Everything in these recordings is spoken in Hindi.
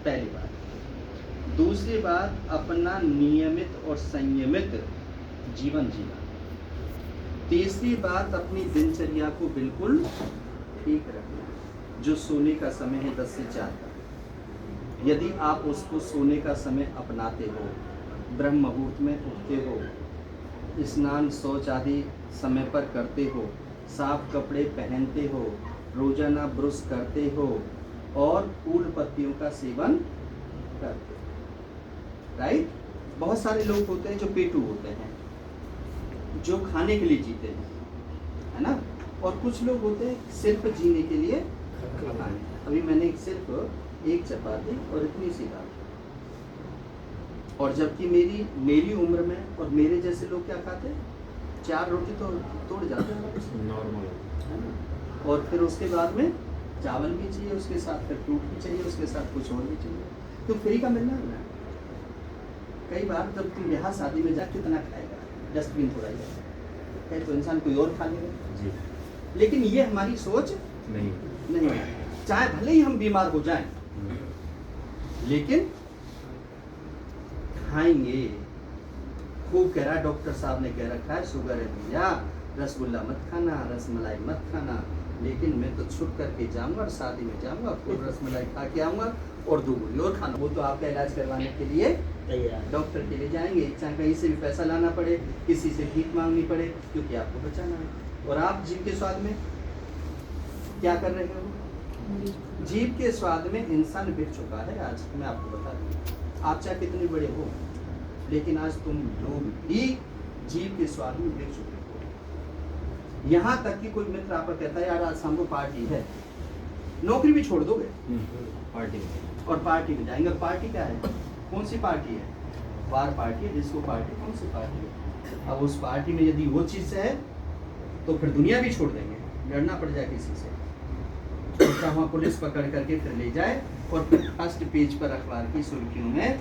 पहली बात। दूसरी बात, अपना नियमित और संयमित जीवन जीना। तीसरी बात, अपनी दिनचर्या को बिल्कुल ठीक रखना। जो सोने का समय है 10 से 4 का, यदि आप उसको सोने का समय अपनाते हो, ब्रह्म मुहूर्त में उठते हो, स्नान शौच आदि समय पर करते हो, साफ कपड़े पहनते हो, रोजाना ब्रश करते हो और फूल पत्तियों का सेवन करते हो, राइट। बहुत सारे लोग होते हैं जो पेटू होते हैं, जो खाने के लिए जीते हैं, है ना। और कुछ लोग होते हैं सिर्फ जीने के लिए खाने। अभी मैंने सिर्फ एक चपाती और इतनी सी दाल, और जबकि मेरी उम्र में और मेरे जैसे लोग क्या खाते हैं, 4 रोटी तो तोड़ जाते हैं नॉर्मल, है ना। और फिर उसके बाद में चावल भी चाहिए, उसके साथ फिर फ्रूट भी चाहिए, उसके साथ कुछ और भी चाहिए। तो फ्री का मिलना है ना। कई बार जब तुम ब्याह शादी में जा, कितना खाएगा, डस्टबिन थोड़ा ही है तो इंसान कोई और खा लेगा जी। लेकिन ये हमारी सोच नहीं है। चाहे भले ही हम बीमार हो जाएं, लेकिन खाएंगे। खूब कह रहा है, डॉक्टर साहब ने कह रखा है शुगर है भैया, रसगुल्ला मत खाना, रसमलाई मत खाना। लेकिन मैं तो छुप करके जाऊंगा और शादी में जाऊंगा, खूब रसमलाई खा के आऊंगा और 2 गोली और खाना। वो तो आपका इलाज करवाने के लिए डॉक्टर के लिए जाएंगे, चाहे कहीं से भी पैसा लाना पड़े, किसी से भीख मांगनी पड़े, क्योंकि आपको बचाना है। और आप जीव के स्वाद में क्या कर रहे हो? जीव के स्वाद में इंसान बिक चुका है। आज मैं आपको बता दूं, आप चाहे कितने बड़े हो, लेकिन आज तुम लोग भी जीव के स्वाद में बिक चुके हो। यहाँ तक कि कोई मित्र आपको कहता है, यार आज शाम को पार्टी है, नौकरी भी छोड़ दोगे पार्टी में, और पार्टी में जाएंगे। पार्टी क्या है? कौन सी पार्टी है? बार पार्टी है, डिस्को पार्टी, कौन सी पार्टी है? अब उस पार्टी में यदि वो चीज़ है तो फिर दुनिया भी छोड़ देंगे, लड़ना पड़ जाए किसी से, तो वहाँ पुलिस पकड़ करके फिर ले जाए, और फिर फर्स्ट पेज पर अखबार की सुर्खियों में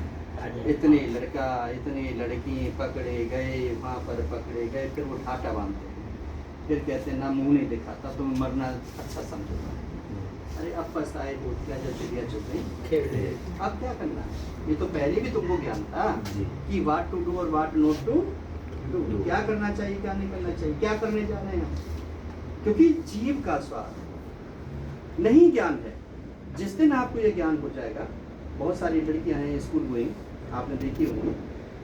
इतने लड़का इतने लड़की पकड़े गए, वहाँ पर पकड़े गए, फिर वो ठाटा बांधते हैं, फिर कहते हैं ना मुंह नहीं दिखाता तो मरना अच्छा समझूंगा। अरे अब पछताए हो क्या, जब चिड़िया चुप गई। अब क्या करना है? ये तो पहले भी तुमको ज्ञान था कि व्हाट टू डू और व्हाट नॉट टू डू, क्या करना चाहिए क्या नहीं करना चाहिए, क्या करने जा रहे हैं हम। क्योंकि जीव का स्वाद नहीं ज्ञान है। जिस दिन आपको ये ज्ञान हो जाएगा, बहुत सारी लड़कियां हैं स्कूल गोइंग, आपने देखी होंगी,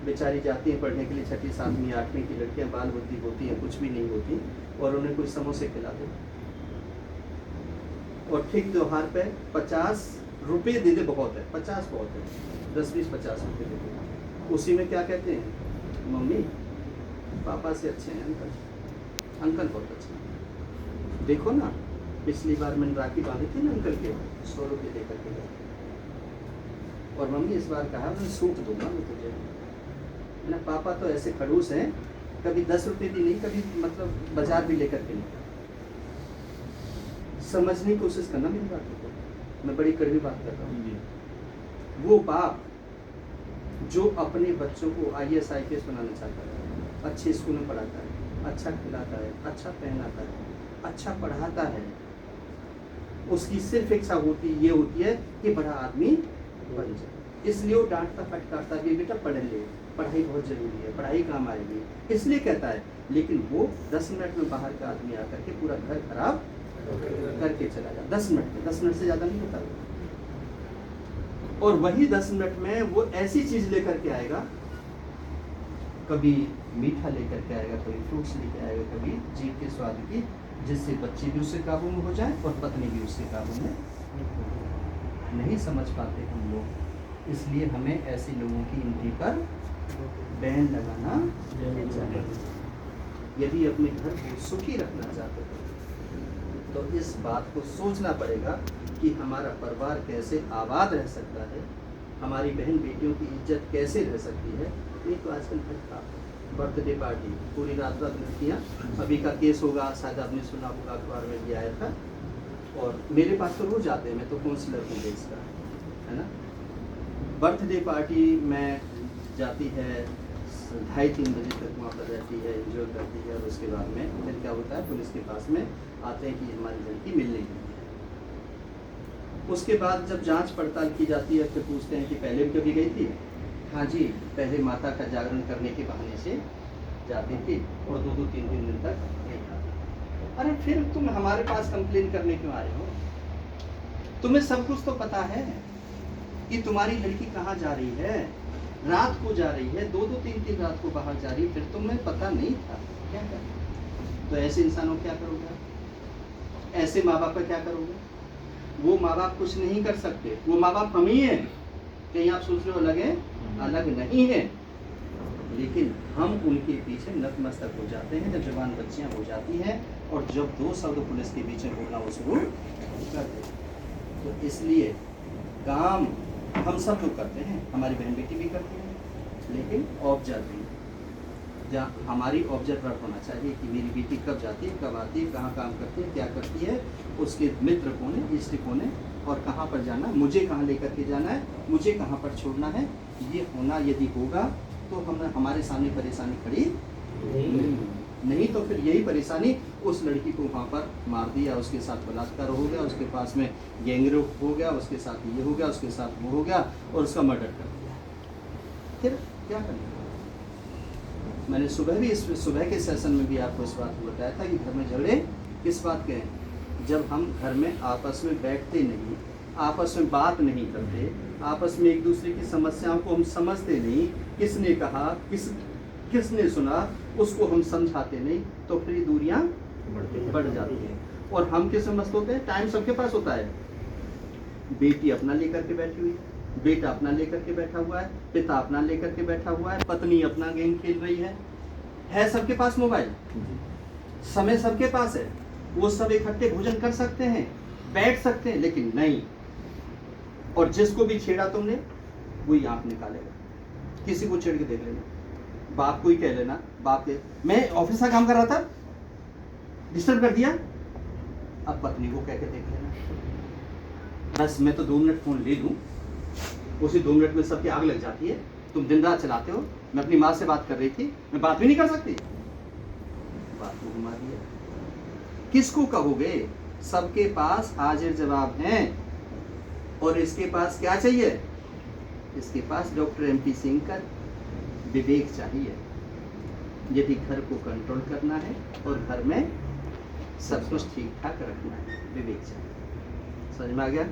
बेचारी जाती हैं पढ़ने के लिए, 6ठी 7वीं 8वीं की लड़कियां बाल बुद्धि होती हैं, कुछ भी नहीं होती, और उन्हें कोई समोसे खिला दे, और ठीक त्योहार पे 50 रुपये दे दे, बहुत है 50 बहुत है, 10 20 50 रुपये दे दे। उसी में क्या कहते हैं, मम्मी पापा से अच्छे हैं अंकल, अंकल बहुत अच्छे हैं। देखो ना, पिछली बार मैंने राखी बांधी थी ना अंकल के, 100 रुपये दे करके गए, और मम्मी इस बार कहा मैं सूट दूंगा मैं तुझे। ना पापा तो ऐसे खड़ूस हैं, कभी 10 रुपये भी नहीं, कभी मतलब बाजार भी लेकर के नहीं। समझने की कोशिश करना मेरी बात को, मैं बड़ी कड़वी बात कर रहा हूँ। वो बाप जो अपने बच्चों को IAS IPS बनाना चाहता है, अच्छे स्कूल में पढ़ाता है, अच्छा खिलाता है, अच्छा पहनाता है, अच्छा पढ़ाता है, उसकी सिर्फ इच्छा होती है कि बड़ा आदमी बन जाए। इसलिए वो डांटता फटकारता भी, बेटा पढ़ ले, पढ़ाई बहुत जरूरी है, पढ़ाई काम आएगी, इसलिए कहता है। लेकिन वो 10 मिनट में बाहर का आदमी आकर के पूरा घर खराब करके चला जाता, 10 मिनट में, 10 मिनट से ज़्यादा नहीं होता। और वही 10 मिनट में वो ऐसी चीज़ लेकर के आएगा, कभी मीठा लेकर के आएगा, कभी फ्रूट्स लेकर आएगा, कभी जीभ के स्वाद की, जिससे बच्चे भी उससे काबू में हो जाए और पत्नी भी उससे काबू में नहीं समझ पाते हम लोग। इसलिए हमें ऐसे लोगों की इनकी पर बैन लगाना चाहिए। यदि अपने घर को सुखी रखना चाहते हो तो इस बात को सोचना पड़ेगा कि हमारा परिवार कैसे आबाद रह सकता है, हमारी बहन बेटियों की इज्जत कैसे रह सकती है। नहीं तो आजकल घटता बर्थडे पार्टी, पूरी रात लड़कियाँ, अभी का केस होगा शायद आपने सुना होगा, अखबार में भी आया था, और मेरे पास तो रोज आते हैं, मैं तो काउंसलर हूँ देश का, है ना। बर्थडे पार्टी में जाती है, 2:30-3 बजे तक वहाँ पर रहती है, एंजॉय करती है, और उसके बाद में फिर क्या होता है, पुलिस के पास में आते हैं कि हमारी लड़की मिलने गई है। उसके बाद जब जांच पड़ताल की जाती है फिर पूछते हैं कि पहले भी कभी गई थी? हाँ जी, पहले माता का जागरण करने के बहाने से जाती थी और 2-3 दिन तक नहीं आती। अरे फिर तुम हमारे पास कंप्लेन करने क्यों आए हो? तुम्हें सब कुछ तो पता है कि तुम्हारी लड़की कहाँ जा रही है, रात को जा रही है, 2-3 रात को बाहर जा रही है, फिर तुम्हें पता नहीं था, क्या करें? तो ऐसे इंसानों क्या करोगे? ऐसे माँ बाप का क्या करोगे? वो माँ बाप कुछ नहीं कर सकते, वो माँ बाप हम ही हैं। कहीं आप सोच रहे हो अलग है? अलग नहीं है, लेकिन हम उनके पीछे नतमस्तक हो जाते हैं जब जवान बच्चियां हो जाती हैं और जब 2 शब्द पुलिस के बीच में बोलना वो शुरू कर देते हैं। तो इसलिए काम हम सब लोग करते हैं, हमारी बहन बेटी भी करती है, लेकिन ऑब्जर्विंग, जहाँ हमारी ऑब्जर्वर होना चाहिए कि मेरी बेटी कब जाती है, कब आती है, कहाँ काम करती है, क्या करती है, उसके मित्र कौन है, इष्ट कौन है और कहाँ पर जाना, मुझे कहाँ लेकर के जाना है, मुझे कहाँ पर छोड़ना है। ये होना यदि होगा तो हम हमारे सामने परेशानी खड़ी नहीं तो फिर यही परेशानी उस लड़की को वहाँ पर मार दिया, उसके साथ बलात्कार हो गया, उसके पास में गैंगरेप हो गया, उसके साथ ये हो गया, उसके साथ वो हो गया और उसका मर्डर कर दिया। फिर क्या करना? मैंने सुबह के सेशन में भी आपको इस बात को बताया था कि घर में झगड़े किस बात के हैं? जब हम घर में आपस में बैठते नहीं, आपस में बात नहीं करते, आपस में एक दूसरे की समस्याओं को हम समझते नहीं, किसने कहा, किसने सुना, उसको हम समझाते नहीं, तो फिर दूरियां बढ़ जाती हैं। और हम किस समझते होते हैं? टाइम सबके पास होता है। बेटी अपना लेकर के बैठी हुई है, बेटा अपना लेकर के बैठा हुआ है, पिता अपना लेकर के बैठा हुआ है, पत्नी अपना गेम खेल रही है सबके पास मोबाइल, समय सबके पास है, वो सब इकट्ठे भोजन कर सकते हैं, बैठ सकते हैं, लेकिन नहीं। और जिसको भी छेड़ा तुमने वही आंख निकालेगा। किसी को छेड़ के देख लेना, बाप को ही कह लेना, बाप के मैं ऑफिस का काम कर रहा था, डिस्टर्ब कर दिया, अब पत्नी को कह के देख लेना, बस मैं तो 2 मिनट फोन ले लूं, उसी 2 मिनट में सबकी आग लग जाती है। तुम दिन रात चलाते हो, मैं अपनी माँ से बात कर रही थी, मैं बात भी नहीं कर सकती, बात को घुमा दिया। किसको कहोगे? सबके पास हाजिर जवाब हैं और इसके पास क्या चाहिए? इसके पास डॉक्टर MP सिंह का विवेक चाहिए। यदि घर को कंट्रोल करना है और घर में सब कुछ ठीक ठाक रखना है, विवेक चाहिए। समझ में आ गया?